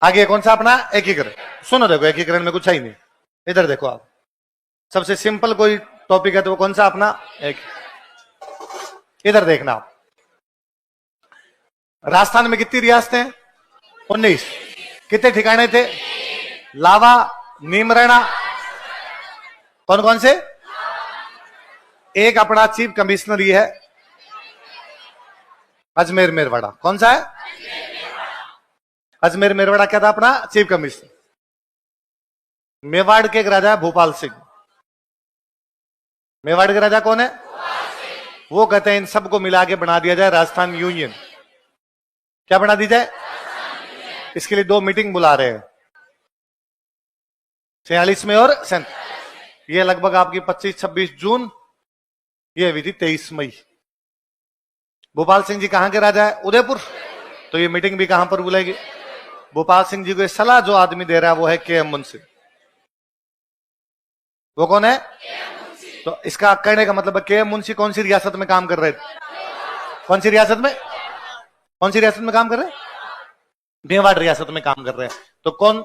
आगे कौन सा अपना एकीकरण। सुनो देखो, एकीकरण में कुछ है ही नहीं। इधर देखो आप, सबसे सिंपल कोई टॉपिक है तो वो कौन सा अपना एक। इधर देखना आप, राजस्थान में कितनी रियासतें हैं? 19। कितने ठिकाने थे? लावा, नीमराणा, कौन कौन से? एक अपना चीफ कमिश्नर ही है अजमेर मेरवाड़ा। कौन सा है? अजमेर मेरवाड़ा क्या था अपना चीफ कमिश्नर। मेवाड़ के एक राजा है भोपाल सिंह। मेवाड़ के राजा कौन है? वो कहते हैं इन सबको मिला के बना दिया जाए राजस्थान यूनियन। क्या बना दी जाए? इसके लिए 2 मीटिंग बुला रहे हैं, 46 में और ये लगभग आपकी 25-26 जून, ये हुई थी 23 मई। भोपाल सिंह जी कहां के राजा है? उदयपुर। तो ये मीटिंग भी कहां पर बुलाएगी? भोपाल सिंह जी को सलाह जो आदमी दे रहा है वो है के एम मुंशी। वो कौन है? तो इसका कहने का मतलब के एम मुंशी कौन सी रियासत में काम कर रहे थे? कौन सी रियासत में? कौन सी रियासत में काम कर रहे हैं? मेवाड़ रियासत में काम कर रहे हैं। तो कौन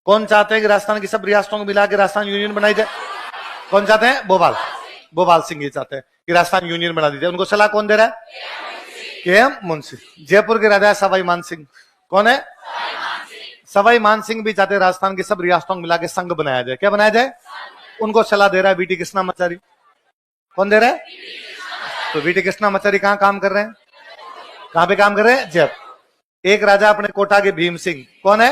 कौन चाहते हैं कि राजस्थान की सब रियासतों को मिला के राजस्थान यूनियन बनाई जाए? कौन चाहते हैं? भोपाल सिंह ये चाहते हैं कि राजस्थान यूनियन बना दी जाए। उनको सलाह कौन दे रहा है? के एम मुंशी। जयपुर के राजा सवाई मान सिंह। कौन है? सवाई मान सिंह भी चाहते हैं राजस्थान की सब रियासतों को मिला के संघ बनाया जाए। क्या बनाया जाए? उनको सलाह दे रहा है बीटी कृष्णामाचारी। कौन दे रहा है? तो बीटी कृष्णामाचारी कहां काम कर रहे हैं? कहां पे काम कर रहे हैं? जयपुर। एक राजा अपने कोटा के भीम सिंह। कौन है?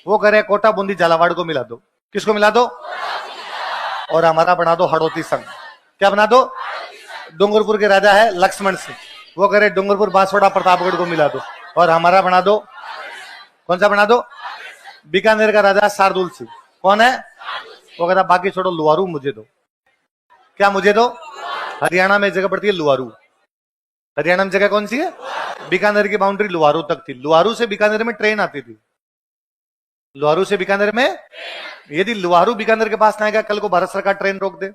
वो कह रहे हैं कोटा बूंदी झालावाड़ को मिला दो। किसको मिला दो? और हमारा बना दो हड़ौती संघ। क्या बना दो? डूंगरपुर के राजा है लक्ष्मण सिंह। वो कह रहे डूंगरपुर बांसवाड़ा प्रतापगढ़ को मिला दो और हमारा बना दो। कौन सा बना दो? बीकानेर का राजा शार्दुल सिंह। कौन है? वो कहता बाकी छोड़ो, लुवारू मुझे दो। क्या मुझे दो? हरियाणा में जगह पड़ती है लुवारू। हरियाणा में जगह कौन सी है? बीकानेर की बाउंड्री लुवारू तक थी। लुवारू से बीकानेर में ट्रेन आती थी। लुवारू से बीकानेर में, यदि लुवारू बीकानेर के पास ना आएगा, कल को भारत सरकार ट्रेन रोक दे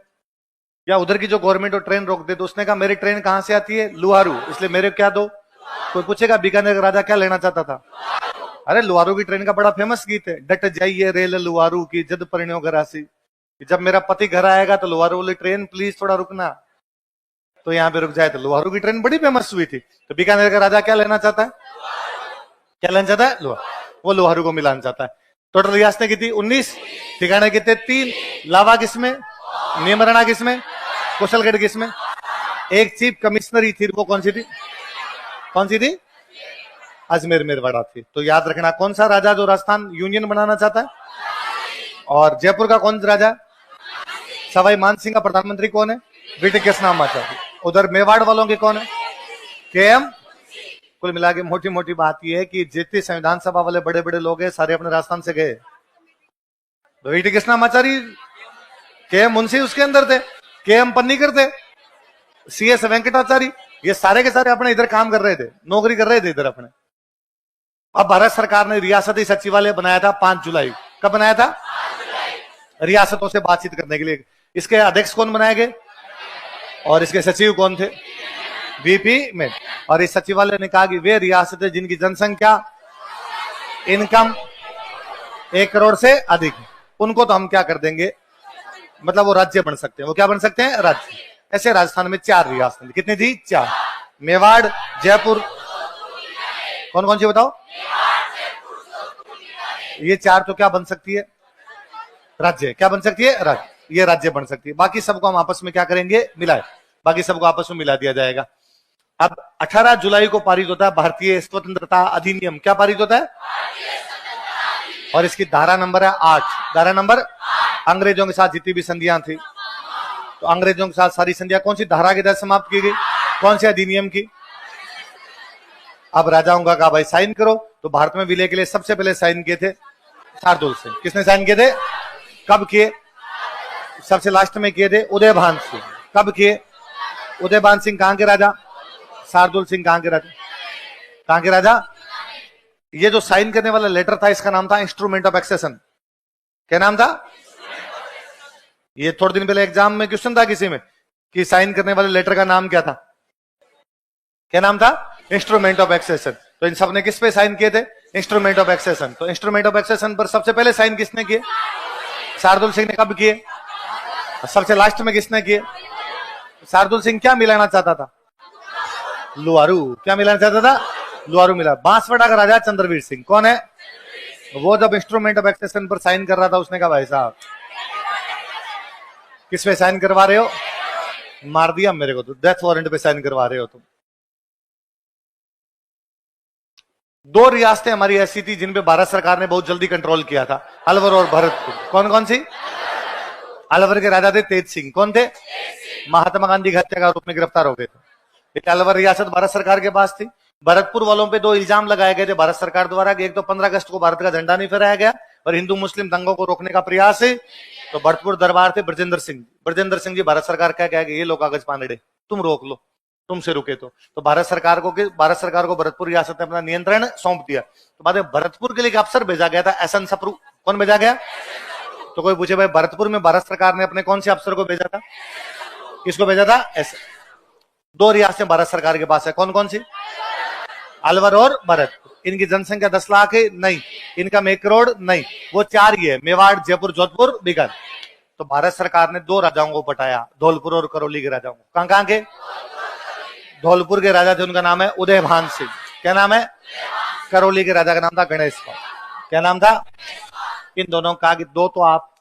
या उधर की जो गवर्नमेंट हो ट्रेन रोक दे, तो उसने कहा मेरी ट्रेन कहां से आती है? लुवारू, इसलिए मेरे क्या दो। कोई पूछेगा बीकानेर का राजा क्या लेना चाहता था? अरे लुवारू की ट्रेन का बड़ा फेमस गीत है, डट जाइए रेल लुवारू की जद परिण्यो घरासी। जब मेरा पति घर आएगा तो लुवारू वाली ट्रेन प्लीज थोड़ा रुकना। तो यहाँ पे रुक जाए। तो लुवारू की ट्रेन बड़ी फेमस हुई थी। तो बीकानेर का राजा क्या लेना चाहता है? क्या लेना चाहता है? लुवारू। वो लुवारू को मिलाना चाहता है। टोटल रियासतें कितनी? 19। ठिकाने कितने? 3। लावा किसमें? नीमराणा किसमें? कुशलगढ़ किसमें? एक चीफ कमिश्नर ही थी, वो कौन सी थी? कौन सी थी? अजमेर मेरवाड़ा थी। तो याद रखना, कौन सा राजा जो राजस्थान यूनियन बनाना चाहता है? और जयपुर का कौन राजा? सवाई मान सिंह का प्रधानमंत्री कौन है? बीटी कृष्णामाचारी। उधर मेवाड़ वालों के कौन है? के एम। कुल मिला के मोटी मोटी बात यह है कि जितने संविधान सभा वाले बड़े बड़े लोग हैं सारे अपने राजस्थान से गए। बीटी कृष्णामाचारी, के एम मुंशी उसके अंदर थे, के एम पन्नीकर थे, सी एस वेंकटाचारी, ये सारे के सारे अपने इधर काम कर रहे थे, नौकरी कर रहे थे इधर अपने। अब भारत सरकार ने रियासती सचिवालय बनाया था 5 जुलाई। कब बनाया था? रियासतों से बातचीत करने के लिए। इसके अध्यक्ष कौन बनाए गए और इसके सचिव कौन थे? वीपी में। और इस सचिवालय ने कहा कि वे रियासतें जिनकी जनसंख्या, इनकम 1 करोड़ से अधिक, उनको तो हम क्या कर देंगे, मतलब वो राज्य बन सकते हैं। वो क्या बन सकते हैं? राज्य। ऐसे राजस्थान में 4 रियासतें। कितनी थी? 4। मेवाड़, जयपुर, कौन कौन सी बताओ? ये 4 तो क्या बन सकती है? राज्य। क्या बन सकती है? राज्य। ये राज्य बन सकती है। बाकी सबको हम आपस में क्या करेंगे? मिलाए। बाकी सबको आपस में मिला दिया जाएगा। अब 18 जुलाई को पारित होता है भारतीय स्वतंत्रता अधिनियम। क्या पारित होता है? और इसकी धारा नंबर है 8। धारा नंबर, अंग्रेजों के साथ जितनी भी संधियां थी, तो अंग्रेजों के साथ सारी संधियां कौन सी धारा के तहत समाप्त की गई? कौन से अधिनियम की? अब राजाओं का कहा भाई साइन करो। तो भारत में विलय के लिए सबसे पहले साइन किए थे शार्दुल सिंह। किसने साइन किए थे? कब किए? सबसे लास्ट में किए थे उदयभान सिंह। कब किए? उदयभान सिंह कहां के राजा? शार्दुल सिंह कहां के राजा? कहां के राजा? ये जो साइन करने वाला लेटर था इसका नाम था इंस्ट्रूमेंट ऑफ एक्सेशन। क्या नाम था? ये थोड़े दिन पहले एग्जाम में क्वेश्चन था किसी में कि साइन करने वाले लेटर का नाम क्या था? क्या नाम था? Instrument of accession. तो इन सब ने किस पे साइन किए थे? Instrument of accession. तो इंस्ट्रूमेंट ऑफ एक्सेशन पर सबसे पहले साइन किसने किए? शार्दुल सिंह ने कब किए? सबसे लास्ट में किसने किए? शार्दुल सिंह क्या मिलाना चाहता था? लुआरू। क्या मिलाना चाहता था? लुआरू मिला। बांसवाड़ा का राजा चंद्रवीर सिंह कौन है? वो जब इंस्ट्रूमेंट ऑफ एक्सेशन पर साइन कर रहा था उसने कहा भाई साहब किस पे साइन करवा रहे हो? मार दिया मेरे को, तो डेथ वारंट पे साइन करवा रहे हो तुम। दो रियासतें हमारी ऐसी थी जिन पे भारत सरकार ने बहुत जल्दी कंट्रोल किया था, अलवर और भरतपुर। कौन कौन सी? अलवर के राजा थे तेज सिंह। कौन थे? महात्मा गांधी की हत्या के आरोप में गिरफ्तार हो गए थे। अलवर रियासत भारत सरकार के पास थी। भरतपुर वालों पे दो इल्जाम लगाए गए थे भारत सरकार द्वारा कि एक तो 15 अगस्त को भारत का झंडा नहीं फहराया गया और हिंदू मुस्लिम दंगों को रोकने का प्रयास है। तो भरतपुर दरबार थे ब्रजेंद्र सिंह जी भारत सरकार क्या कहेगा, ये लो कागज पानड़े, तुम रोक लो, तुमसे रुके तो भारत सरकार को भरतपुर रियासत ने अपना नियंत्रण सौंप दिया। तो बाद में भरतपुर के लिए एक अफसर भेजा गया था, एसएन सप्रू। कौन भेजा गया? तो कोई पूछे भाई भरतपुर में भारत सरकार ने अपने कौन से अफसर को भेजा था? किसको भेजा था? दो रियासतें भारत सरकार के पास है, कौन कौन सी? अलवर और भरतपुर। इनकी जनसंख्या 10 लाख है? नहीं। इनकम 1 करोड़? नहीं। वो 4 ही है, मेवाड़, जयपुर, जोधपुर, बीकानेर। तो भारत सरकार ने 2 राजाओं को पटाया, धौलपुर और करौली के राजाओं को। कहां के? धौलपुर के राजा थे, उनका नाम है उदयभान सिंह। क्या नाम है? करौली के राजा का नाम था गणेश पाल। क्या नाम था? इन दोनों का कि 2 तो आप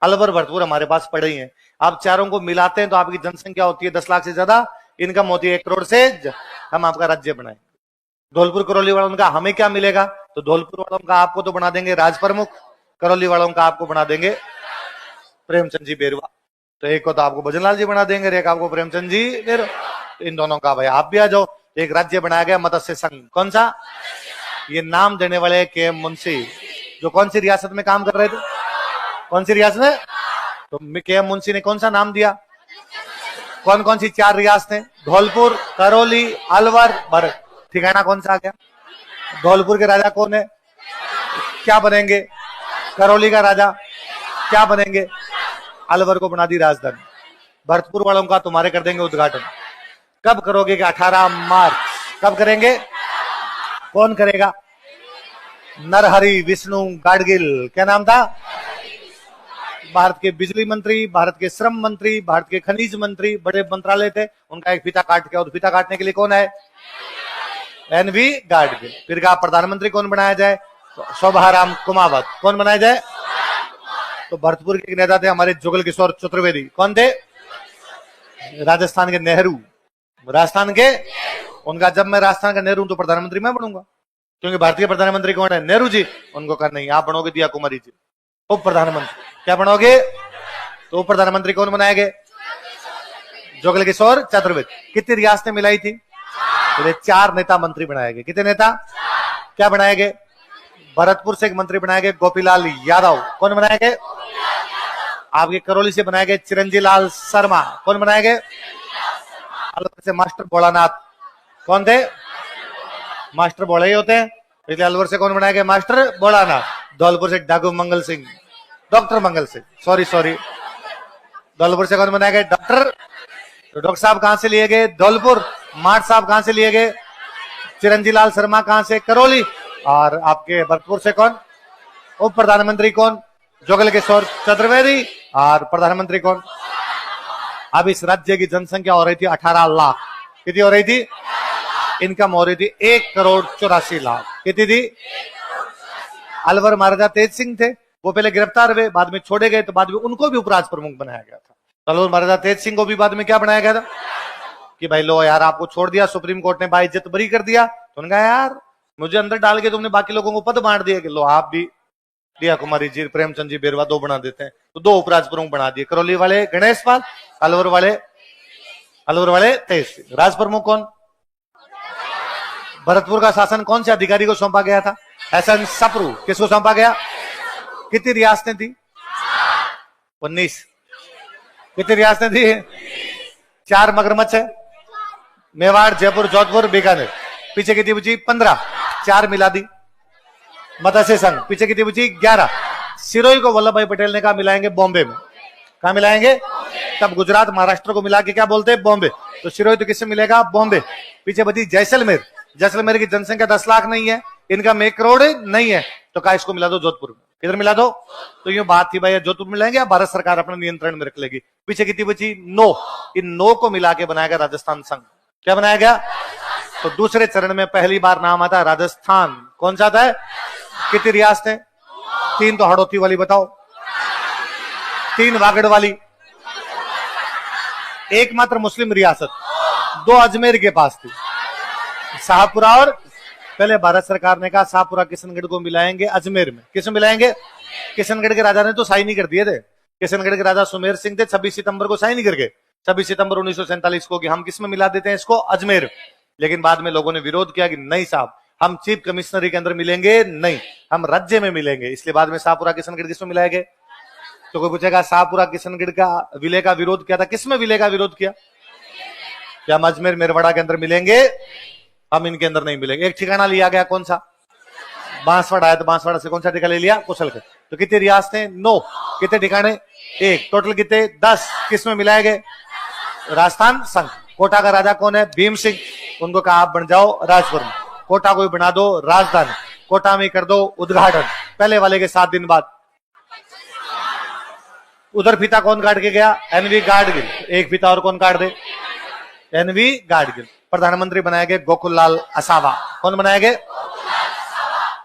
अलवर भरतपुर हमारे पास पड़े ही हैं, आप चारों को मिलाते हैं तो आपकी जनसंख्या होती है 10 लाख से ज्यादा, इनकम होती है 1 करोड़ से, हम आपका राज्य बनाएंगे। धौलपुर करौली वालों का हमें क्या मिलेगा? तो धौलपुर वालों का आपको तो बना देंगे राज प्रमुख, करौली वालों का आपको बना देंगे प्रेमचंद जी बेरवा। तो एक को तो आपको भजनलाल जी बना देंगे, एक आपको प्रेमचंद जी बेरवा। इन दोनों का भाई आप भी आ जाओ। एक राज्य बनाया गया मत्स्य संघ। कौन सा? ये नाम देने वाले के मुंशी, जो कौन सी रियासत में काम कर रहे थे? कौन सी रियासत में? तो के मुंशी ने कौन सा नाम दिया? कौन कौन सी 4 रियासतें? धौलपुर, करौली, अलवर, भरत। ठिकाना कौन सा आ गया? धौलपुर के राजा कौन है? क्या बनेंगे? करौली का राजा क्या बनेंगे? अलवर को बना दी राजधानी। भरतपुर वालों का तुम्हारे कर देंगे उद्घाटन। कब करोगे? 18 मार्च। कब करेंगे? कौन करेगा? नरहरि विष्णु गाडगिल। क्या नाम था? भारत के बिजली मंत्री, भारत के श्रम मंत्री, भारत के खनिज मंत्री, बड़े मंत्रालय थे, उनका एक फीता काट के, और फीता काटने के लिए कौन है? एनवी गाडगिल। फिर कहा प्रधानमंत्री कौन बनाया जाए? तो शोभाराम कुमावत। कौन बनाया जाए? तो भरतपुर के नेता थे हमारे जुगल किशोर चतुर्वेदी। कौन थे? राजस्थान के नेहरू। राजस्थान के, उनका जब मैं राजस्थान का नेहरू तो प्रधानमंत्री मैं बनूंगा, क्योंकि भारतीय प्रधानमंत्री कौन है? नेहरू जी। उनको कहा नहीं, आप बनोगे दिया कुमारी जी उप प्रधानमंत्री। क्या बनोगे? तो उप प्रधानमंत्री कौन बनाएंगे? जुगल किशोर चतुर्वेदी। कितनी रियासतें मिलाई थी? 4 नेता मंत्री बनाए गए। कितने नेता? क्या बनाए गए? भरतपुर से एक मंत्री बनाए गए गोपीलाल यादव। कौन बनाए गए? आपके करौली से बनाए गए चिरंजी लाल शर्मा। कौन बनाए गए? अलवर से मास्टर भोलानाथ। कौन थे? मास्टर भोला ही होते हैं, इसलिए अलवर से कौन बनाए गए? मास्टर भोलानाथ। धौलपुर से डाकू मंगल सिंह, डॉक्टर मंगल सिंह, सॉरी। धौलपुर से कौन बनाए गए? डॉक्टर। तो डॉक्टर साहब कहां से लिए गए? धौलपुर। माठ साहब कहां से लिए गए? चिरंजी लाल शर्मा कहां से? करौली। और आपके भरतपुर से कौन? उप प्रधानमंत्री कौन? जुगल किशोर चतुर्वेदी। और प्रधानमंत्री कौन? अब इस राज्य की जनसंख्या हो रही थी 18 लाख। कितनी हो रही थी? इनकम हो रही थी 1 करोड़ 84 लाख। कितनी थी? अलवर महाराजा तेज सिंह थे, वो पहले गिरफ्तार हुए, बाद में छोड़े गए, तो बाद में उनको भी उपराज प्रमुख बनाया गया था। अलवर महाराजा तेज सिंह को भी बाद में क्या बनाया गया था कि भाई लो यार, आपको छोड़ दिया, सुप्रीम कोर्ट ने बाइज्जत बरी कर दिया। तो उन्होंने कहा यार मुझे अंदर डाल के तुमने बाकी लोगों को पद बांट दिया कि लो आप भी दिया कुमारी जी, प्रेमचंद जी बेरवा 2 बना देते हैं। तो 2 उपराज प्रमुख बना दिए, करौली वाले गणेश पाल, अलवर वाले तेज सिंह। राज प्रमुख कौन? भरतपुर का शासन कौन से अधिकारी को सौंपा गया था? एसएन सप्रू। किसको सौंपा गया? कितनी रियासतें थी? 19। कितनी रियासतें थी? 4 मगरमच्छ है, मेवाड़, जयपुर, जोधपुर, बीकानेर। पीछे कितनी बची? 15। 4 मिला दी। मत्स्य संघ पीछे कितनी बची? 11। सिरोही को वल्लभ भाई पटेल ने कहा मिलाएंगे बॉम्बे में। कहा मिलाएंगे? तब गुजरात महाराष्ट्र को मिला के क्या बोलते हैं? बॉम्बे। तो सिरोही तो किससे मिलेगा? बॉम्बे। पीछे बची जैसलमेर। जैसलमेर की जनसंख्या 10 लाख नहीं है, इनका में 1 करोड़ नहीं है, तो कहा इसको मिला दो जोधपुर में। किधर मिला दो? तो ये बात थी भाई, जोधपुर मिलाएंगे या भारत सरकार अपने नियंत्रण में रख लेगी। पीछे कितनी बची? 9। इन 9 को मिला के बनाया गया राजस्थान संघ। क्या बनाया गया? तो दूसरे चरण में पहली बार नाम आता है राजस्थान। कौन सा आता है? कितनी रियासतें? 3 तो हड़ौती वाली बताओ, 3 वागड़ वाली, एकमात्र मुस्लिम रियासत 2 अजमेर के पास थी, शाहपुरा। और पहले भारत सरकार ने कहा शाहपुरा किशनगढ़ को मिलाएंगे अजमेर में। किस में मिलाएंगे? किशनगढ़ के राजा ने तो साइन ही कर दिए थे। किशनगढ़ के राजा सुमेर सिंह थे, 26 सितंबर को साइन ही करके 26 सितंबर 1947 को कि हम किस में मिला देते हैं इसको? अजमेर। लेकिन बाद में लोगों ने विरोध किया कि नहीं साहब, हम चीफ कमिश्नरी के अंदर मिलेंगे नहीं, हम राज्य में मिलेंगे। इसलिए बाद में शाहपुरा किशनगढ़ किस में मिलाए गए? तो कोई पूछेगा शाहपुरा किशनगढ़ का विलय का विरोध किया था, किस में विलय का विरोध किया? क्या हम अजमेर मेरवाड़ा के अंदर मिलेंगे? हम इनके अंदर नहीं मिलेंगे। एक ठिकाना लिया गया, कौन सा? बांसवाड़ा है, तो बांसवाड़ा से कौन सा ठिकाना ले लिया? कुशलगढ़। तो कितनी रियासतें? 9। कितने ठिकाने? 1। टोटल कितने? 10। किस में मिलाए गए? राजस्थान संघ। कोटा का राजा कौन है? भीम सिंह। उनको कहा आप बन जाओ राजपुर में, कोटा को बना दो राजधानी, कोटा में कर दो उद्घाटन। पहले वाले के 7 दिन बाद उधर फीता कौन काट के गया? एनवी गाडगिल। एक फीता और कौन काट दे? एनवी गाडगिल। प्रधानमंत्री बनाए गए गोकुललाल असावा। कौन बनाए गए?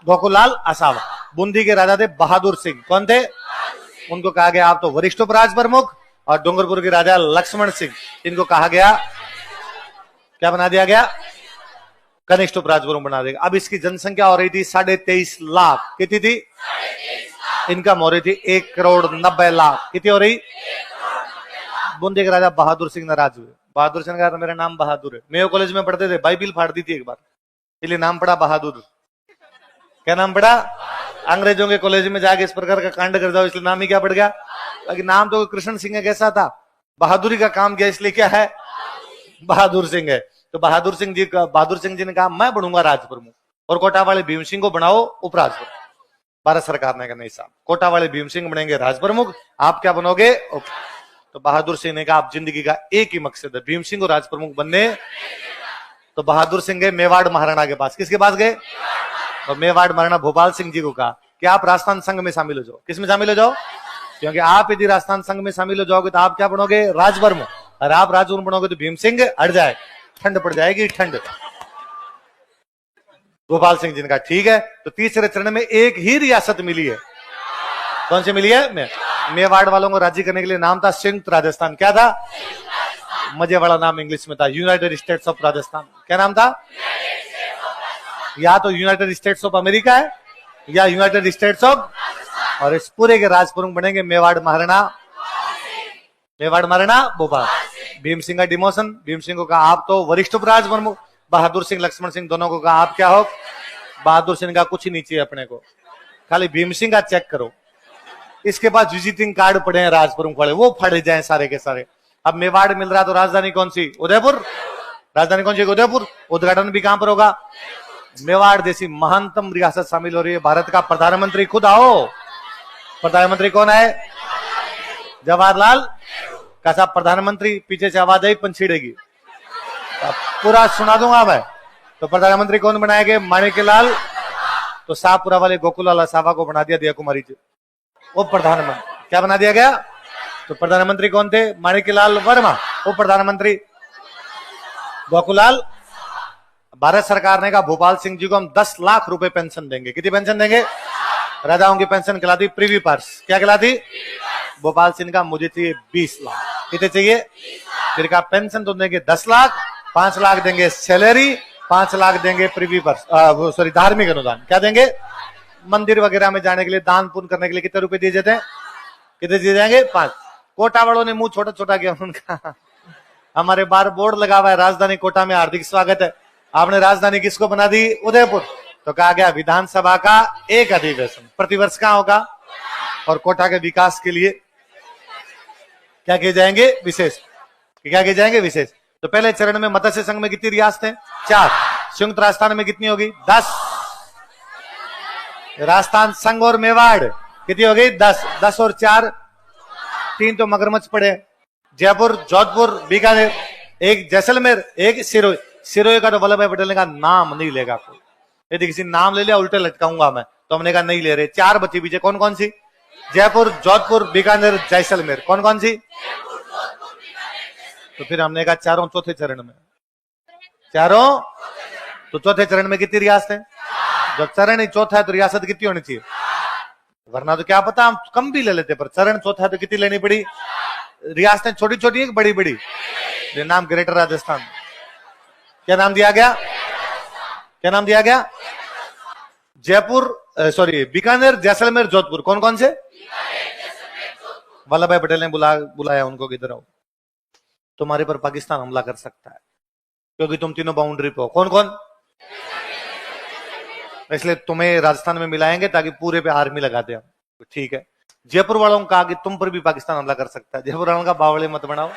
गोकुललाल असावा। बूंदी के राजा थे बहादुर सिंह। कौन थे? उनको कहा गया आप तो वरिष्ठ उपराज प्रमुख। और डूंगरपुर के राजा लक्ष्मण सिंह, इनको कहा गया, क्या बना दिया गया? कनिष्ठ उपराज प्रमुख बना देगा। अब इसकी जनसंख्या हो रही थी 23.5 लाख। कितनी थी? इनकम हो रही थी 1,90,00,000। कितनी हो रही? बूंदी के राजा बहादुर सिंह नाराज हुए। बहादुर सिंह का मेरा नाम बहादुर है, मेयो कॉलेज में पढ़ते थे, बाइबिल फाड़ दी थी एक बार, इसलिए नाम पड़ा बहादुर। क्या नाम पड़ा? अंग्रेजों के कॉलेज में जाके इस प्रकार का कांड कर जाओ, इसलिए नाम ही क्या पड़ गया? बाकी नाम तो कृष्ण सिंह है, कैसा था? बहादुरी का काम किया, इसलिए क्या है? बहादुर सिंह है। तो बहादुर सिंह जी ने कहा मैं बनूंगा राज प्रमुख, और कोटा वाले भीम सिंह को बनाओ उपराज प्रमुख। भारत सरकार ने कहा नहीं साहब, कोटा वाले भीम सिंह बनेंगे राज प्रमुख, आप क्या बनोगे? तो बहादुर सिंह ने कहा आप जिंदगी का एक ही मकसद है, भीम सिंह को राज प्रमुख बनने। तो बहादुर सिंह गए मेवाड़ महाराणा के पास। किसके पास गए? तो मेवाड़ महाराणा भोपाल सिंह जी को कहा कि आप राजस्थान संघ में शामिल हो जाओ। किस में शामिल हो जाओ? क्योंकि आप यदि राजस्थान संघ में शामिल हो जाओगे तो आप क्या बनोगे? राजप्रमुख। और आप राजप्रमुख बनोगे तो भीम सिंह हट जाए, ठंड पड़ जाएगी, ठंड। भोपाल सिंह जी ने कहा ठीक है। तो तीसरे चरण में एक ही रियासत मिली है। कौन सी मिली है? मेवाड़ वालों को राजी करने के लिए नाम था संयुक्त राजस्थान। क्या था? मजे वाला नाम इंग्लिश में था, यूनाइटेड स्टेट्स ऑफ राजस्थान। क्या नाम था? या तो यूनाइटेड स्टेट्स ऑफ अमेरिका है या यूनाइटेड स्टेट्स ऑफ, और इस पूरे के राज प्रमुख बनेंगे मेवाड़ महाराणा भोपाल। भीम सिंह का डिमोशन। भीम सिंह को कहा आप तो वरिष्ठ उपराज प्रमुख। बहादुर सिंह लक्ष्मण सिंह दोनों को कहा आप क्या हो? बहादुर सिंह का कुछ ही नहीं चाहिए अपने को, खाली भीम सिंह का चेक करो। इसके पास विजिटिंग कार्ड पड़े हैं राज प्रमुख वाले, वो फड़े जाए सारे के सारे। अब मेवाड़ मिल रहा तो राजधानी कौन सी? उदयपुर। राजधानी कौन सी? उदयपुर। उद्घाटन भी कहां पर होगा? मेवाड़ जैसी महानतम रियासत शामिल हो रही है। भारत का प्रधानमंत्री खुद आओ। प्रधानमंत्री कौन है? जवाहरलाल। कैसा प्रधानमंत्री? पीछे से आवाज आई पंछीड़ेगी, पूरा सुना दूंगा मैं। तो प्रधानमंत्री कौन बनाए गए? माणिक्यलाल। तो शाहपुरा वाले गोकुललाल असावा को बना दिया दिया कुमारी जी, वो प्रधानमंत्री। क्या बना दिया गया? तो प्रधानमंत्री कौन थे? माणिक्यलाल वर्मा। वो प्रधानमंत्री गोकुललाल। भारत सरकार ने कहा भोपाल सिंह जी को हम 10 लाख रुपए पेंशन देंगे। कितनी पेंशन देंगे? राजाओं की पेंशन कहलाती प्रीवी पर्स। क्या कहलाती? भोपाल सिंह का मुझे चाहिए 20 लाख। कितने चाहिए? फिर कहा पेंशन तो देंगे 10 लाख, 5 लाख देंगे सैलरी, 5 लाख देंगे प्रीवी पर्स, सॉरी धार्मिक अनुदान। क्या देंगे? मंदिर वगैरह में जाने के लिए, दान पुण्य करने के लिए कितने रुपए दिए जाते हैं? कितने दिए जाएंगे? 5। कोटा वालों ने मुंह छोटा छोटा किया, उनका हमारे बाहर बोर्ड लगा हुआ है राजधानी कोटा में हार्दिक स्वागत है। आपने राजधानी किसको बना दी? उदयपुर। तो कहा गया विधानसभा का एक अधिवेशन प्रतिवर्ष कहां होगा? और कोटा के विकास के लिए क्या किए जाएंगे? विशेष। क्या किए जाएंगे? विशेष। तो पहले चरण में मत्स्य संघ में कितनी रियासतें? 4। संयुक्त राजस्थान में कितनी होगी? 10। राजस्थान संघ और मेवाड़ कितनी हो गई? 10। 10 और 4, 3 तो मगरमच्छ पड़े, जयपुर, जोधपुर, बीकानेर, एक जैसलमेर, एक सिरोही। सिरोही का तो वल्लभ भाई पटेल का नाम नहीं लेगा कोई, यदि किसी नाम ले लिया उल्टे लटकाऊंगा मैं, तो हमने कहा नहीं ले रहे। 4 बची बीजे, कौन कौन सी? जयपुर, जोधपुर, बीकानेर, जैसलमेर। कौन कौन सी? तो फिर हमने कहा चारों चौथे चरण में, चारों। तो चौथे चरण में कितनी रियासत है? जब चरण ही चौथा है तो रियासत कितनी होनी चाहिए? वरना तो क्या पता हम कम भी ले लेते, पर चरण चौथा है तो कितनी लेनी पड़ी? रियासतें छोटी छोटी है कि बड़ी बड़ी? नाम ग्रेटर राजस्थान। क्या नाम दिया गया? क्या नाम दिया गया? जयपुर, सॉरी, बीकानेर, जैसलमेर, जोधपुर। कौन कौन से? वल्लभ भाई पटेल ने बुलाया उनको, किधर आओ, तुम्हारे पर पाकिस्तान हमला कर सकता है क्योंकि तुम तीनों बाउंड्री पे हो। कौन कौन? इसलिए तुम्हें राजस्थान में मिलाएंगे ताकि पूरे पे आर्मी लगा दे। ठीक है। जयपुर वालों को कहा कि तुम पर भी पाकिस्तान हमला कर सकता है। जयपुर वालों का बावले मत बनाओ।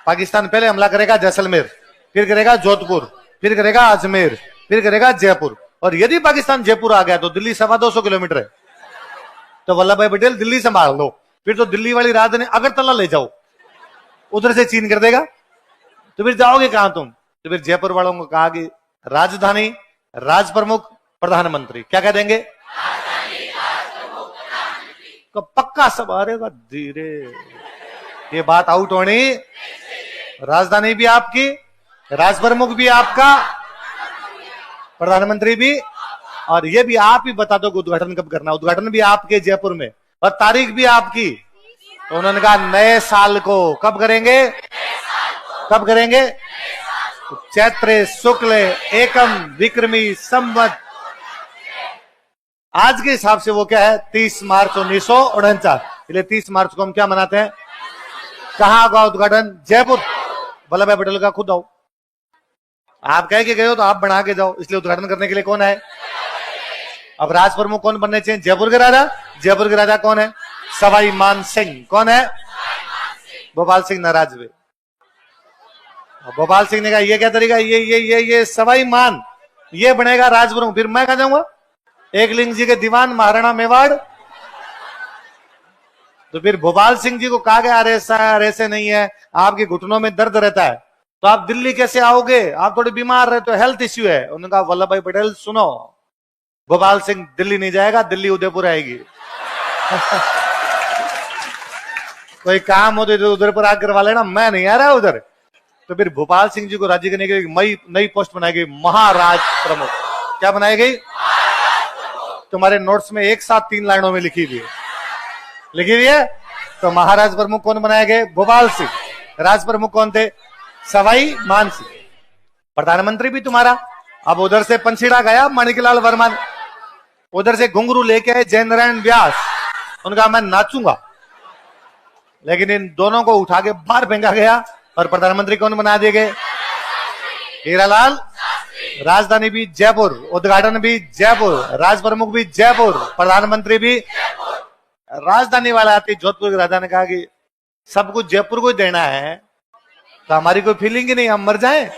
पाकिस्तान पहले हमला करेगा जैसलमेर, फिर करेगा जोधपुर, फिर करेगा अजमेर, फिर करेगा जयपुर। और यदि पाकिस्तान जयपुर आ गया तो दिल्ली 250 किलोमीटर है, तो वल्लभ भाई पटेल दिल्ली संभाल लो। फिर तो दिल्ली वाली राजधानी अगरतला ले जाओ, उधर से चीन कर देगा, तो फिर जाओगे कहां तुम? तो फिर जयपुर वालों को कहा कि राजधानी, राज प्रमुख, प्रधानमंत्री। क्या कह देंगे? तो पक्का सब आरेगा धीरे, ये बात आउट होनी। राजधानी भी आपकी, राज प्रमुख भी आपका, प्रधानमंत्री भी, और ये भी आप ही बता दो कि उद्घाटन कब करना। उद्घाटन भी आपके जयपुर में, और तारीख भी आपकी। तो उन्होंने कहा नए साल को। कब करेंगे? कब करेंगे? चैत्र शुक्ल एकम विक्रमी संवत। आज के हिसाब से वो क्या है? 30 मार्च 1949। इसलिए 30 मार्च को हम क्या मनाते हैं? कहां होगा उद्घाटन? जयपुर। वल्लभ भाई पटेल का खुद आओ, आप कह के गए हो तो आप बना के जाओ। इसलिए उद्घाटन करने के लिए कौन है? अब राज प्रमुख कौन बनने चाहिए? जयपुर के राजा। जयपुर के राजा कौन है? सवाई मान सिंह। कौन है? भोपाल सिंह नाराज हुए। भोपाल सिंह ने कहा ये क्या तरीका? ये सवाई मान, ये बनेगा राज प्रमुख। फिर मैं कहा जाऊंगा एकलिंग जी के दीवान महाराणा मेवाड़। तो फिर भोपाल सिंह जी को कहा गया अरे सर ऐसे नहीं है, आपके घुटनों में दर्द रहता है तो आप दिल्ली कैसे आओगे? आप थोड़े बीमार रहते हो, हेल्थ इश्यू है। उन्होंने कहा वल्लभ भाई पटेल सुनो, भोपाल सिंह दिल्ली नहीं जाएगा, दिल्ली उदयपुर आएगी। कोई काम हो तो उधर पर आकर करवा लेना, मैं नहीं आ रहा उधर। तो फिर भोपाल सिंह जी को राजी करने के लिए नई पोस्ट बनाई गई, महाराज प्रमुख। क्या बनाई गई? तुम्हारे नोट्स में एक साथ 3 लाइनों में लिखी हुई है, लिखी हुई है। तो महाराज प्रमुख कौन बनाए गए? भोपाल सिंह। राज प्रमुख कौन थे? सवाई मान सिंह। प्रधानमंत्री भी तुम्हारा। अब उधर से पंसीड़ा गया माणिकलाल वर्मा, उधर से घुंघरू लेके आए जय नारायण व्यास। उनका मैं नाचूंगा, लेकिन इन दोनों को उठा के बाहर फेंका गया। और प्रधानमंत्री कौन बना दिए गए? हीरालाल। राजधानी भी जयपुर, उद्घाटन भी जयपुर, राज प्रमुख भी जयपुर, प्रधानमंत्री भी। राजधानी वाला आती जोधपुर के राजा ने कहा कि सब कुछ जयपुर को ही देना है तो हमारी कोई फीलिंग ही नहीं, हम मर जाएं।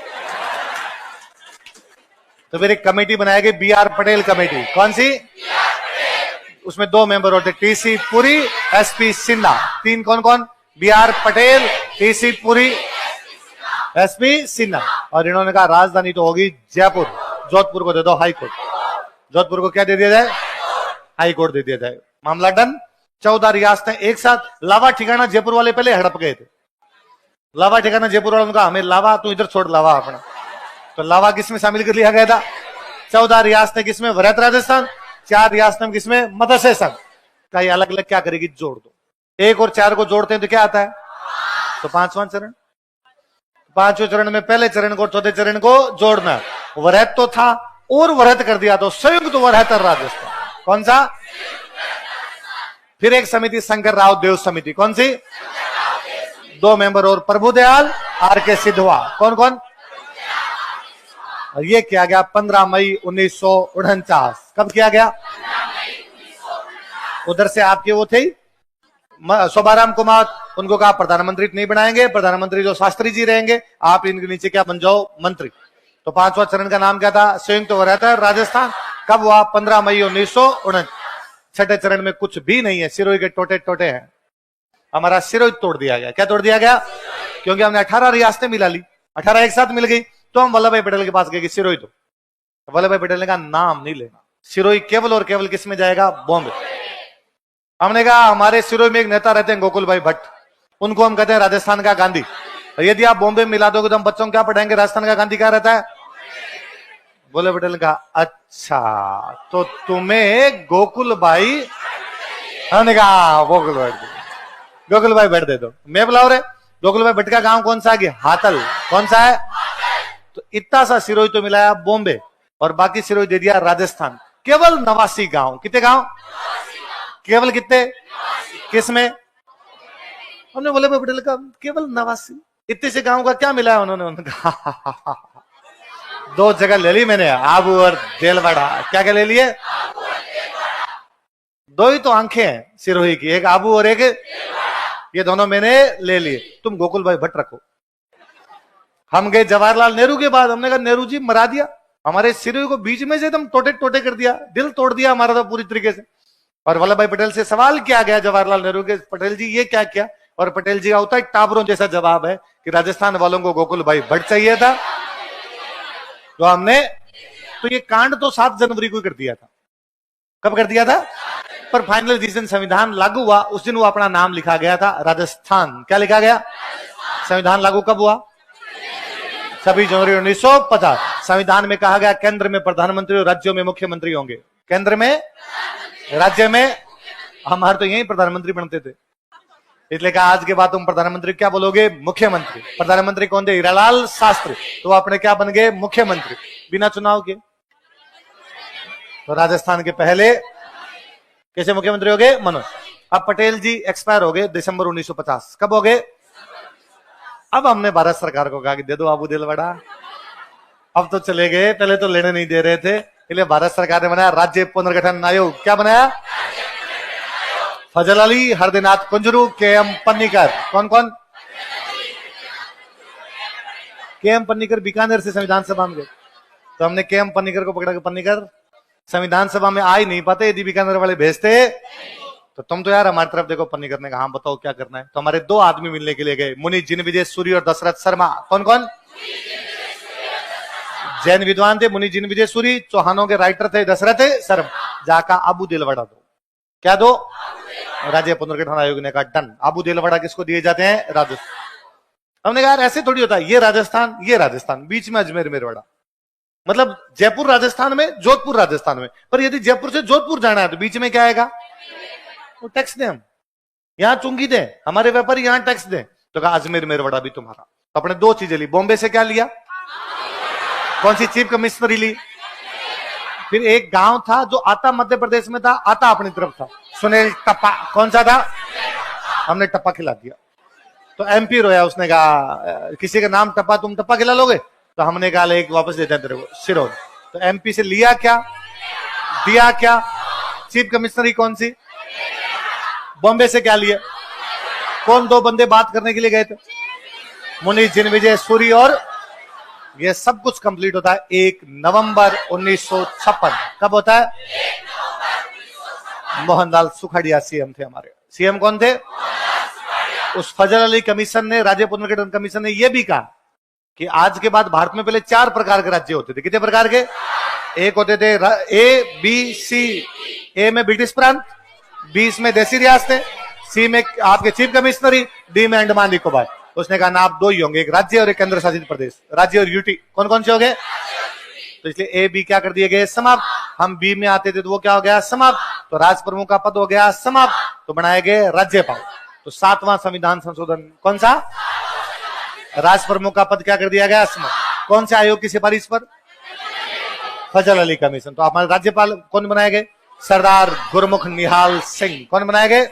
तो फिर एक कमेटी बनाई गई, BR पटेल कमेटी। कौन सी? उसमें 2 मेंबर होते, TC पुरी, SP सिन्हा। 3 कौन कौन? BR Patel, TC Puri, SP Sinha. और इन्होंने कहा राजधानी तो होगी जयपुर, जोधपुर को दे दो हाई कोर्ट। जोधपुर को क्या दे दिया जाए? हाई कोर्ट दे दिया जाए। मामला डन। 14 रियासतें एक साथ। लावा ठिकाना जयपुर वाले पहले हड़प गए थे। लावा ठिकाना जयपुर वालों ने कहा हमें लावा, तू इधर छोड़ लावा अपना। तो लावा किसमें शामिल कर लिया गया था? 14 रियासतें किसमें? वरहत राजस्थान। 4 रियासतें किसमें? मत्स्य संघ। का ये अलग अलग क्या करेगी? जोड़ दो। 1 और 4 को जोड़ते हैं तो क्या आता है? तो 5वां चरण। 5वें चरण में पहले चरण को चौथे चरण को जोड़ना। वरहत तो था और वरहत कर दिया तो संयुक्त वरहत राजस्थान। कौन सा? फिर एक समिति शंकर राव देव समिति। कौन सी? 2 मेंबर और प्रभुदयाल, RK सिद्धवा। कौन कौन? और ये किया गया 15 मई 1949। कब किया गया? उधर से आपके वो थे शोभाराम कुमार, उनको कहा प्रधानमंत्री नहीं बनाएंगे, प्रधानमंत्री जो शास्त्री जी रहेंगे, आप इनके नीचे क्या बन जाओ? मंत्री। तो 5वां चरण का नाम क्या था? संयुक्त वरहत राजस्थान। कब हुआ? 15 मई 1949। 6ठे चरण में कुछ भी नहीं है, सिरोही के टोटे टोटे हैं। हमारा सिरोही तोड़ दिया गया। क्या तोड़ दिया गया? क्योंकि हमने 18 रियासतें मिला ली, 18 एक साथ मिल गई, तो हम वल्लभ भाई पटेल के पास गए कि सिरोही दो। वल्लभ भाई पटेल ने कहा नाम नहीं लेना, सिरोही केवल और केवल किस में जाएगा? बॉम्बे। हमने कहा हमारे सिरोही में एक नेता रहते हैं गोकुल भाई भट्ट, उनको हम कहते हैं राजस्थान का गांधी। यदि आप बॉम्बे में मिला दोगे तो हम बच्चों को क्या पढ़ाएंगे? राजस्थान का गांधी क्या रहता है? बोले पटेल ने कहा अच्छा तो तुम्हें गोकुल भाई, हमने कहा गोकुल भाई भट्ट दे दो। मैं बुलाओ रे, गोकुल भाई भट्ट का गांव कौन सा है? हातल। कौन सा है? तो इतना सा सिरोही तो मिलाया बॉम्बे और बाकी सिरोही दे दिया राजस्थान। केवल 89 गांव। कितने गांव? केवल कितने? किस में? हमने बोले भाई पटेल का केवल 89, इतने से गांव का क्या मिला है उन्होंने? उनका दो जगह ले ली मैंने, आबू और देलवाड़ा। क्या क्या ले लिए? दो ही तो आंखें हैं सिरोही की, एक आबू और एक, ये दोनों मैंने ले लिए। तुम गोकुल भाई भट्ट रखो। हम गए जवाहरलाल नेहरू के बाद, हमने कहा नेहरू जी मरा दिया हमारे सिरोही को, बीच में से एकदम टोटे टोटे कर दिया, दिल तोड़ दिया हमारा तो पूरी तरीके से। और वल्लभ भाई पटेल से सवाल किया गया जवाहरलाल नेहरू के, पटेल जी ये क्या किया? और पटेल जी का होता है टाबरों जैसा जवाब है कि राजस्थान वालों को गोकुल भाई भट्ट चाहिए था। तो हमने तो ये कांड तो 7 जनवरी को कर दिया था। कब कर दिया था? पर फाइनल जिस दिन संविधान लागू हुआ उस दिन वो अपना नाम लिखा गया था राजस्थान। क्या लिखा गया? संविधान लागू कब हुआ? 26 जनवरी 1950। संविधान में कहा गया केंद्र में प्रधानमंत्री और राज्यों में मुख्यमंत्री होंगे। केंद्र में, राज्य में, हमारे तो यही प्रधानमंत्री बनते थे, इसलिए कहा आज के बाद तुम प्रधानमंत्री क्या बोलोगे? मुख्यमंत्री। प्रधानमंत्री कौन थे? हीरालाल शास्त्री। तो अपने क्या बन गए? मुख्यमंत्री, बिना चुनाव के। तो राजस्थान के पहले कैसे मुख्यमंत्री हो गए? मनोज। अब पटेल जी एक्सपायर हो गए दिसंबर 1950। कब हो गए? अब हमने भारत सरकार को कहा कि दे दो आबू देलवाड़ा। अब तो चले गए, पहले तो लेने नहीं दे रहे थे, इसलिए भारत सरकार ने बनाया राज्य पुनर्गठन आयोग। क्या बनाया? फजल अली, हरदिनाथ कुंजरू, के.एम. पन्नीकर। कौन कौन? के.एम. पन्नीकर बीकानेर से संविधान सभा में गए, तो हमने के.एम. पन्नीकर को पकड़ा कि पन्नीकर संविधान सभा में आ ही नहीं पाते, यदि बीकानेर वाले भेजते तो तुम तो यार हमारी तरफ देखो। पन्नीकर ने कहा हाँ बताओ क्या करना है। तो हमारे 2 आदमी मिलने के लिए गए, मुनि जिनविजय सूरी और दशरथ शर्मा। कौन कौन? जैन विद्वान थे मुनि जिनविजय सूरी, चौहानों के राइटर थे दशरथ शर्मा। जाका आबू देलवाड़ा दो। क्या दो? राज्य पुनर्गठन आयोग ने कहा डन। आबू देलवाड़ा किसको दिए जाते हैं? राजस्थान। हमने कहा यार ऐसे थोड़ी होता है, ये राजस्थान, बीच में अजमेर मेरवाड़ा, मतलब जयपुर राजस्थान में, जोधपुर राजस्थान में। पर यदि जयपुर से जोधपुर जाना है तो बीच में क्या आएगा? तो टैक्स दें हम, यहां चुंगी दें, हमारे व्यापारी यहां टैक्स दें। तो कहा अजमेर मेरवाड़ा भी तुम्हारा। तो अपने 2 चीजें ली। बॉम्बे से क्या लिया? कौन सी? चीफ कमिश्नरी ली। फिर एक गांव था जो आता मध्य प्रदेश में था, आता अपनी तरफ था, सुनील टप्पा। कौन सा था? हमने टप्पा खिला दिया। तो एमपी रोया, उसने कहा किसी का नाम टप्पा, तुम टप्पा खिला लोगे? तो हमने कहा एक वापस देते हैं तेरे को, सिरोही। तो एमपी से लिया क्या, दिया क्या? चीफ कमिश्नरी कौन सी? बॉम्बे से क्या लिया? कौन 2 बंदे बात करने के लिए गए थे? मुनि जिनविजय सूरी। और ये सब कुछ कंप्लीट होता है 1 नवंबर 1956। कब होता है? मोहनलाल सुखाड़िया सीएम थे हमारे। सीएम कौन थे? उस फजल अली कमीशन ने, राज्य पुनर्गठन कमीशन ने यह भी कहा कि आज के बाद भारत में पहले 4 प्रकार के राज्य होते थे। कितने प्रकार के? एक होते थे ए बी सी। ए में ब्रिटिश प्रांत, बी में देसी रियासतें, सी में आपके चीफ कमिश्नरी, डी में अंडमान निकोबार। उसने कहा ना आप 2 ही होंगे, एक राज्य और एक केंद्र शासित प्रदेश। राज्य और यूटी कौन कौन से हो गए? तो इसलिए ए बी क्या कर दिए गए? समाप्त। हम बी में आते थे तो वो क्या हो गया? समाप्त। तो राज प्रमुख का पद हो गया समाप्त, तो बनाए गए राज्यपाल। तो 7वां संविधान संशोधन कौन सा? राज प्रमुख का पद क्या कर दिया गया? समाप्त। कौन से आयोग की सिफारिश पर? फजल अली कमीशन। तो हमारे राज्यपाल कौन बनाए गए? सरदार गुरमुख निहाल सिंह। कौन बनाए गए?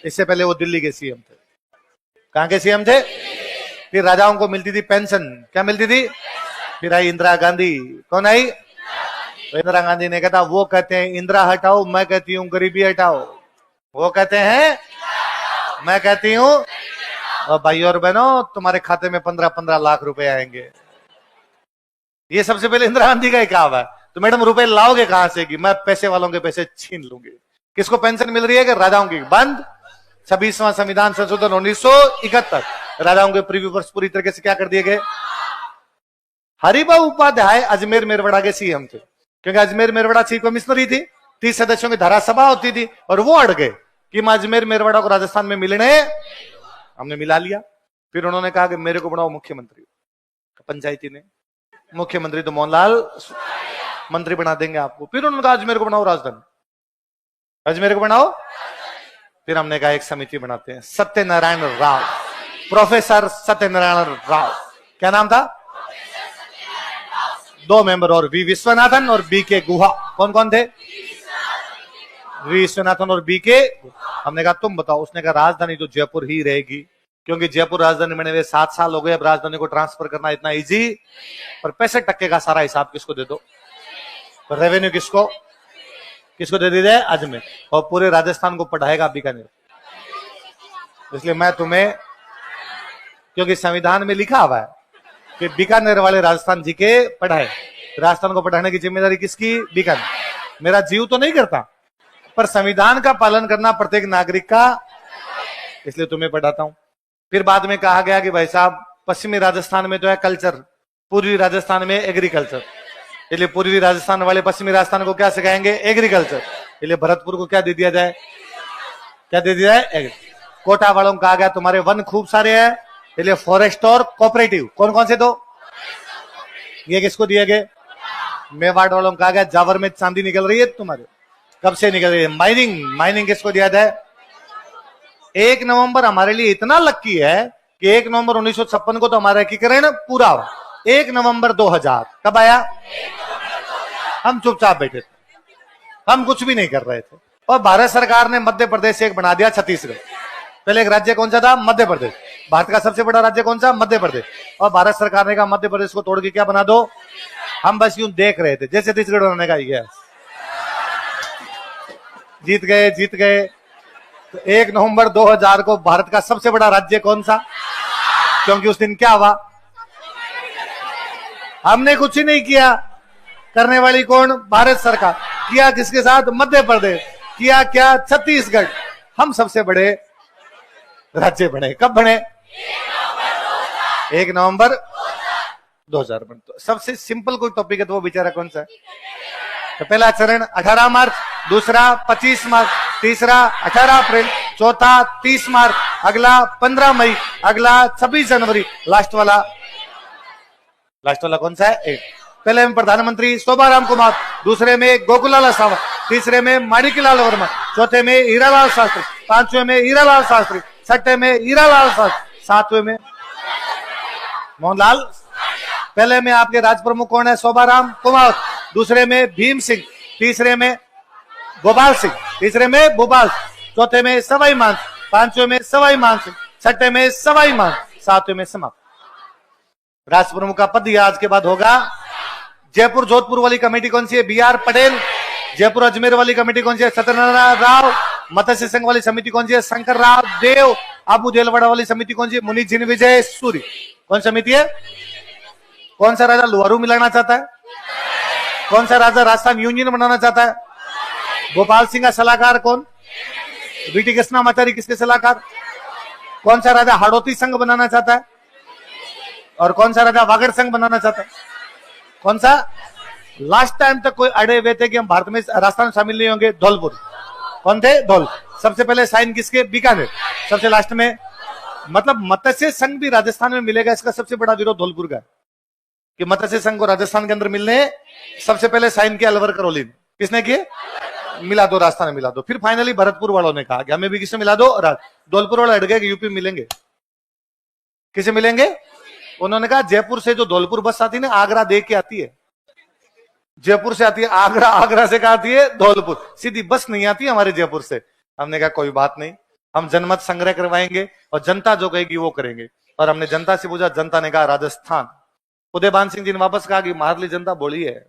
इससे पहले वो दिल्ली के सीएम थे। कहां के सीएम थे? फिर राजाओं को मिलती थी पेंशन। क्या मिलती थी? फिर आई इंदिरा गांधी। कौन आई? तो इंदिरा गांधी ने कहा वो कहते हैं इंदिरा हटाओ, मैं कहती हूँ गरीबी हटाओ। वो कहते हैं, मैं कहती हूँ। और भाई और बहनों, तुम्हारे खाते में 15-15 लाख रुपए आएंगे। ये सबसे पहले इंदिरा गांधी का ही काम है। तो मैडम रुपए लाओगे कहां से? कि मैं पैसे वालों के पैसे छीन लूंगी। किसको पेंशन मिल रही है? कि राजाओं की। बंद। 26वां संविधान संशोधन 1971। राजाओं के प्रीव्यू वर्ष पूरी तरीके से क्या कर दिए गए? हरिभा उपाध्याय अजमेर मेरवड़ा के सीएम थे, क्योंकि अजमेर मेरवड़ा चीफ कमिश्नरी थी, 30 सदस्यों की धारासभा होती थी, और वो अड़ गए कि मैं अजमेर मेरवड़ा को राजस्थान में मिलने, हमने मिला लिया। फिर उन्होंने कहा कि मेरे को बनाओ मुख्यमंत्री। पंचायती ने मुख्यमंत्री तो मोहनलाल मंत्री बना देंगे आपको। फिर उन्होंने कहा अजमेर को बनाओ राजधानी, अजमेर को बनाओ। फिर हमने कहा एक समिति बनाते हैं, सत्यनारायण राव, प्रोफेसर सत्यनारायण राव, क्या नाम था, 2 मेंबर और वी विश्वनाथन और बी के गुहा। कौन कौन थे, वी विश्वनाथन और बी के। हमने कहा तुम बताओ। उसने कहा राजधानी तो जयपुर ही रहेगी, क्योंकि जयपुर राजधानी बने हुए 7 साल हो गए, अब राजधानी को ट्रांसफर करना इतना इजी। पर 65% का सारा हिसाब किसको दे दो, तो रेवेन्यू किसको किसको दे दी जाए, अजमेर, और पूरे राजस्थान को पढ़ाएगा बीकानेर। इसलिए मैं तुम्हें, क्योंकि संविधान में लिखा हुआ है कि बीकानेर वाले राजस्थान जी के पढ़ाए, राजस्थान को पढ़ाने की जिम्मेदारी किसकी, बीकानेर। मेरा जीव तो नहीं करता, पर संविधान का पालन करना प्रत्येक नागरिक का, इसलिए तुम्हें पढ़ाता हूं। फिर बाद में कहा गया कि भाई साहब पश्चिमी राजस्थान में तो है कल्चर, पूर्वी राजस्थान में एग्रीकल्चर, इसलिए पूर्वी राजस्थान वाले पश्चिमी राजस्थान को क्या सिखाएंगे, एग्रीकल्चर। इसलिए भरतपुर को क्या दे दिया जाए, क्या दे दिया जाए, कोटा वालों को कहा गया तुम्हारे वन खूब सारे हैं, इसलिए फॉरेस्ट और कोऑपरेटिव। कौन कौन से दो, ये किसको दिए गए, मेवाड़ वालों को कहा गया जावर में चांदी निकल रही है तुम्हारे, कब से निकल रही है, माइनिंग, माइनिंग किसको दिया जाए। 1 नवंबर हमारे लिए इतना लक्की है कि 1 नवंबर 1956 को तो हमारा एकीकरण पूरा हुआ। 1 नवंबर 2000 कब आया, हम चुपचाप बैठे थे, हम कुछ भी नहीं कर रहे थे, और भारत सरकार ने मध्य प्रदेश से एक बना दिया छत्तीसगढ़। पहले एक राज्य कौन सा था, मध्य प्रदेश, भारत का सबसे बड़ा राज्य कौन सा, मध्य प्रदेश, और भारत सरकार ने कहा मध्य प्रदेश को तोड़ के क्या बना दो। हम बस यूं देख रहे थे, जैसे छत्तीसगढ़ बनाने का ये जीत गए, जीत गए। तो 1 नवंबर 2000 को भारत का सबसे बड़ा राज्य कौन सा, क्योंकि उस दिन क्या हुआ, हमने कुछ ही नहीं किया, करने वाली कौन, भारत सरकार। किया किसके साथ, मध्य प्रदेश, किया क्या, छत्तीसगढ़। हम सबसे बड़े राज्य बने, कब बने, 1 नवंबर 2000 बने। तो सबसे सिंपल कोई टॉपिक है तो वो बेचारा कौन सा है, तो पहला चरण 18 मार्च, दूसरा 25 मार्च, तीसरा 18 अप्रैल, चौथा 30 मार्च, अगला 15 मई, अगला 26 जनवरी, लास्ट वाला कौन सा है, पहले में प्रधानमंत्री शोभाराम कुमार, दूसरे में गोकुलाल सावंत, तीसरे में माणिक्यलाल वर्मा, चौथे में हीरालाल शास्त्री, पांचवें में हीरालाल शास्त्री, छठे में हीरालाल शास्त्री, सातवें में मोहनलाल। पहले में आपके राज प्रमुख कौन है, शोभाराम कुमार, दूसरे में भीम सिंह, तीसरे में गोपाल सिंह, तीसरे में भोपाल, चौथे में सवाई मान, पांचवें में सवाई मान सिंह, छठे में सवाई मान, सातवें में समाप्त। राष्ट्र प्रमुख का पद आज के बाद होगा। जयपुर जोधपुर वाली कमेटी कौन सी है, BR पटेल। जयपुर अजमेर वाली कमेटी कौन सी है, सत्यनारायण राव। मत्स्य संघ वाली समिति कौन सी है, शंकर राव देव। अबू देलवाड़ा वाली समिति कौन सी है, मुनि जिन विजय सूरी। कौन समिति है, कौन सा राजा लुहारू मिलाना चाहता है, कौन सा राजा राजस्थान यूनियन बनाना चाहता है, गोपाल सिंह का सलाहकार कौन, बीटी कृष्णामाचारी किसके सलाहकार, कौन सा राजा हाड़ौती संघ बनाना चाहता है, और कौन सा राजा वागड़ संघ बनाना चाहता है, कौन सा। लास्ट टाइम तक कोई अड़े हुए थे कि हम भारत में राजस्थान शामिल नहीं होंगे, धौलपुर। कौन थे, धौल। सबसे पहले साइन किसके, बीकानेर। सबसे लास्ट में, मतलब मत्स्य संघ भी राजस्थान में मिलेगा, इसका सबसे बड़ा विरोध धौलपुर का है कि मत्स्य संघ को राजस्थान के अंदर मिलने। सबसे पहले साइन किया अलवर करौली ने, किसने किए, मिला दो, राजस्थान में मिला दो। फिर फाइनली भरतपुर वालों ने कहा कि हमें भी किसे मिला दो, धौलपुर वाले अड़ गए कि यूपी मिलेंगे, किसे मिलेंगे। उन्होंने कहा जयपुर से जो धौलपुर बस आती है ना, आगरा देख के आती है, जयपुर से आती है आगरा, आगरा से कहा आती है धौलपुर, सीधी बस नहीं आती हमारे जयपुर से। हमने कहा कोई बात नहीं, हम जनमत संग्रह करवाएंगे और जनता जो कहेगी वो करेंगे। और हमने जनता से पूछा, जनता ने कहा राजस्थान। उदयभान सिंह जी ने वापस कहा कि हमारे लिए जनता बोली है।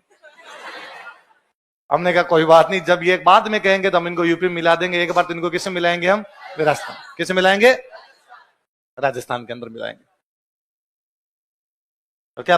हमने कहा कोई बात नहीं, जब ये बाद में कहेंगे तो हम इनको यूपी मिला देंगे। एक बार तो इनको किससे मिलाएंगे, हम राजस्थान। किससे मिलाएंगे, राजस्थान के अंदर मिलाएंगे। तो क्या